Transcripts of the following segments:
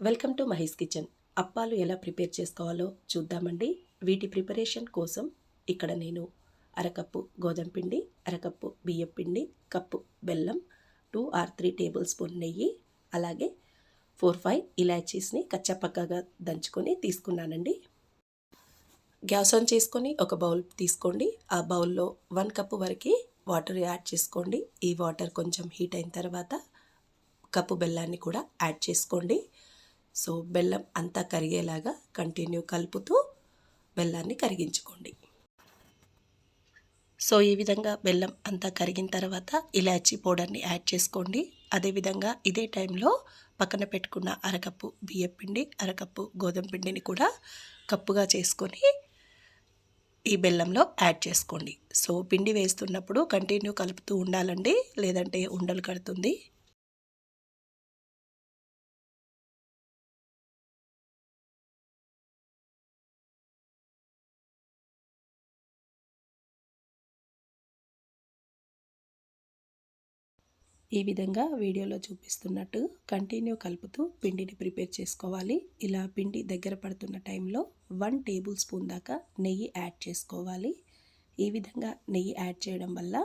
Welcome to Mahesh kitchen. అప్పాలు ఎలా prepare చేసుకోవాలో చూద్దామండి. వీటి ప్రిపరేషన్ కోసం ఇక్కడ నేను అరకప్పు గోధుమ పిండి, అరకప్పు బియ్యం పిండి, కప్పు బెల్లం, 2 or 3 టేబుల్ స్పూన్ నెయ్యి, అలాగే 4-5 ఇలాచీస్ని కచ్చపక్కగా దంచుకొని తీసుకున్నానండి. గ్యాస్ ఆన్ చేసుకొని ఒక బౌల్ తీసుకోండి. ఆ బౌల్లో 1 కప్పు వరకు వాటర్ యాడ్ చేసుకోండి. ఈ వాటర్ కొంచెం హీట్ అయిన తర్వాత కప్పు బెల్లాన్ని కూడా యాడ్ చేసుకోండి. సో బెల్లం అంతా కరిగేలాగా కంటిన్యూ కలుపుతూ బెల్లాన్ని కరిగించుకోండి. సో ఈ విధంగా బెల్లం అంతా కరిగిన తర్వాత ఇలాచీ పౌడర్ని యాడ్ చేసుకోండి. అదేవిధంగా ఇదే టైంలో పక్కన పెట్టుకున్న అరకప్పు బియ్యం పిండి, అరకప్పు గోధుమ పిండిని కూడా కప్పుగా చేసుకొని ఈ బెల్లంలో యాడ్ చేసుకోండి. సో పిండి వేస్తున్నప్పుడు కంటిన్యూ కలుపుతూ ఉండాలండి, లేదంటే ఉండలు కడుతుంది. ఈ విధంగా వీడియోలో చూపిస్తున్నట్టు కంటిన్యూ కలుపుతూ పిండిని ప్రిపేర్ చేసుకోవాలి. ఇలా పిండి దగ్గర పడుతున్న టైంలో 1 టేబుల్ స్పూన్ దాకా నెయ్యి యాడ్ చేసుకోవాలి. ఈ విధంగా నెయ్యి యాడ్ చేయడం వల్ల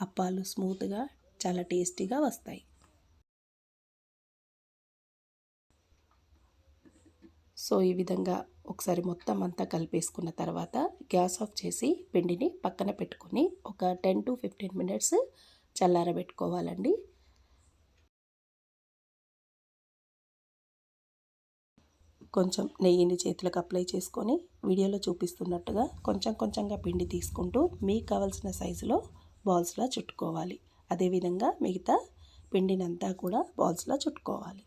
అప్పాలు స్మూత్గా చాలా టేస్టీగా వస్తాయి. సో ఈ విధంగా ఒకసారి మొత్తం అంతా కలిపేసుకున్న తర్వాత గ్యాస్ ఆఫ్ చేసి పిండిని పక్కన పెట్టుకొని ఒక 10 to 15 మినిట్స్ చల్లారబెట్టుకోవాలండి. కొంచెం నెయ్యిని చేతులకు అప్లై చేసుకొని వీడియోలో చూపిస్తున్నట్టుగా కొంచెం కొంచెంగా పిండి తీసుకుంటూ మీకు కావాల్సిన సైజులో బాల్స్లా చుట్టుకోవాలి. అదేవిధంగా మిగతా పిండినంతా కూడా బాల్స్లా చుట్టుకోవాలి.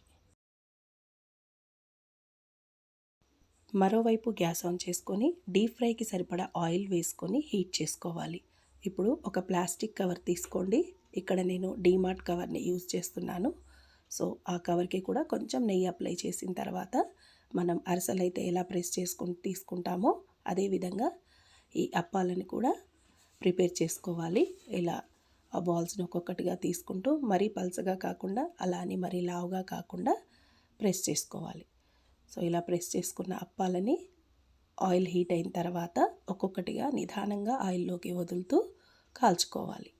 మరోవైపు గ్యాస్ ఆన్ చేసుకొని డీప్ ఫ్రైకి సరిపడా ఆయిల్ వేసుకొని హీట్ చేసుకోవాలి. ఇప్పుడు ఒక ప్లాస్టిక్ కవర్ తీసుకోండి. ఇక్కడ నేను డీమార్ట్ కవర్ని యూజ్ చేస్తున్నాను. సో ఆ కవర్కి కూడా కొంచెం నెయ్యి అప్లై చేసిన తర్వాత మనం అరిసెలు అయితే ఎలా ప్రెస్ చేసుకొని తీసుకుంటామో అదేవిధంగా ఈ అప్పాలని కూడా ప్రిపేర్ చేసుకోవాలి. ఇలా ఆ బాల్స్ని ఒక్కొక్కటిగా తీసుకుంటూ మరీ పల్చగా కాకుండా అలా అని మరీ లావుగా కాకుండా ప్రెస్ చేసుకోవాలి. సో ఇలా ప్రెస్ చేసుకున్న అప్పాలని ఆయిల్ హీట్ అయిన తర్వాత ఒక్కొక్కటిగా నిదానంగా ఆయిల్లోకి వదులుతూ కాల్చుకోవాలి.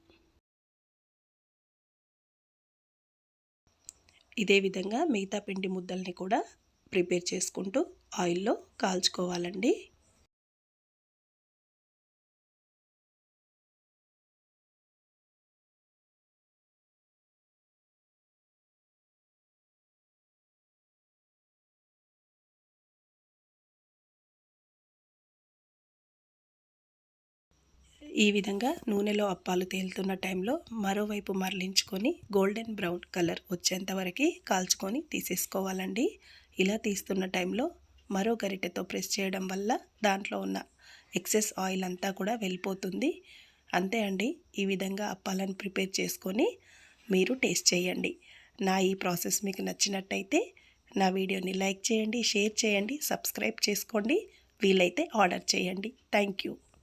ఇదే విధంగా మిగతా పిండి ముద్దల్ని కూడా ప్రిపేర్ చేసుకుంటూ ఆయిల్లో కాల్చుకోవాలండి. ఈ విధంగా నూనెలో అప్పాలు తేలుతున్న టైంలో మరోవైపు మరలించుకొని గోల్డెన్ బ్రౌన్ కలర్ వచ్చేంత వరకు కాల్చుకొని తీసేసుకోవాలండి. ఇలా తీస్తున్న టైంలో మరో గరిటెతో ప్రెస్ చేయడం వల్ల దాంట్లో ఉన్న ఎక్సెస్ ఆయిల్ అంతా కూడా వెళ్ళిపోతుంది. అంతే అండి. ఈ విధంగా అప్పాలను ప్రిపేర్ చేసుకొని మీరు టేస్ట్ చేయండి. నా ఈ ప్రాసెస్ మీకు నచ్చినట్టయితే నా వీడియోని లైక్ చేయండి, షేర్ చేయండి, సబ్స్క్రైబ్ చేసుకోండి, వీలైతే ఆర్డర్ చేయండి. Thank you.